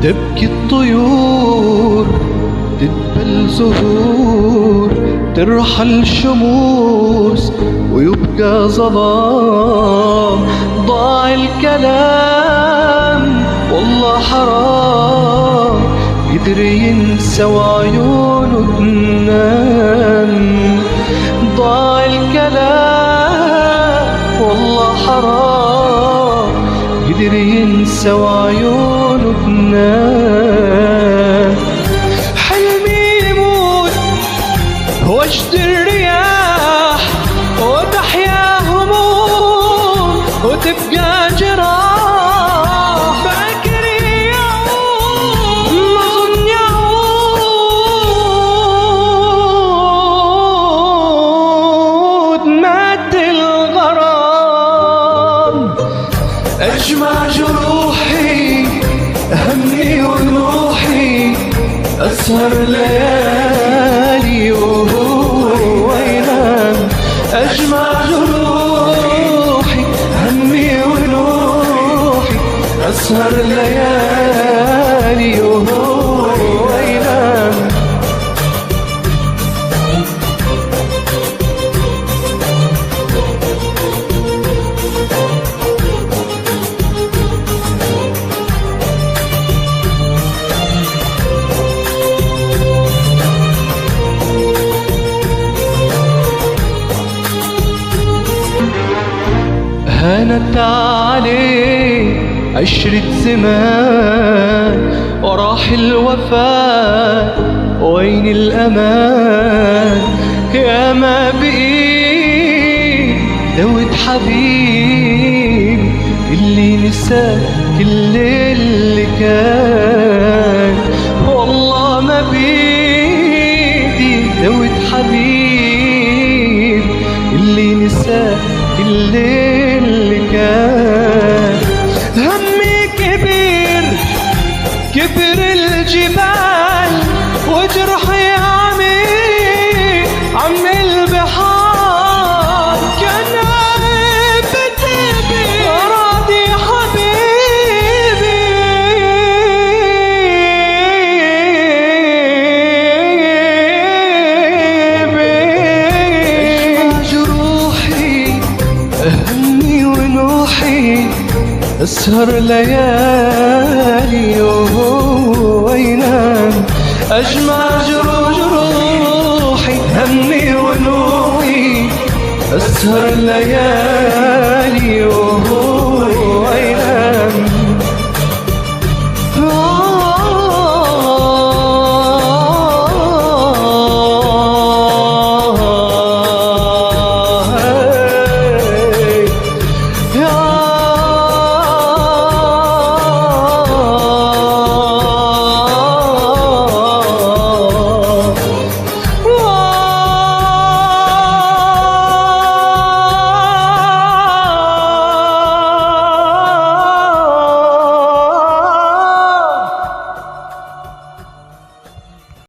تبكي الطيور تدبل زهور، ترحل شموس ويبقى ظلام. ضاع الكلام والله حرام، قدر ينسى وعيونه تنام. ضاع الكلام والله حرام، قدر ينسى وعيونه تنام. حلمي يموت وجد الرياح، وتحيا هموم وتبقى جراح. فاكر يعود ما ظن يعود، مات الغرام. أجمع جروحي همي ونوحي، أسهر ليالي وهو ينام. أجمع جروحي همي ونوحي، أسهر ليالي وهو ينام. هانت عليه عشرة زمان، وراح الوفاء وين الأمان. يا ما بقيت دوت حبيب اللي نسى كل اللي كان. والله ما بيدي دوت حبيب اللي نسى كل اللي كان. همي كبير كبر الجبال، وجرحي عميق عم البحار. كان بتبي راضي حبيبي، اجمع جروحي همي ونوحي، أسهر ليالي وهو ينام. أجمع جروحي همي ونوحي، أسهر ليالي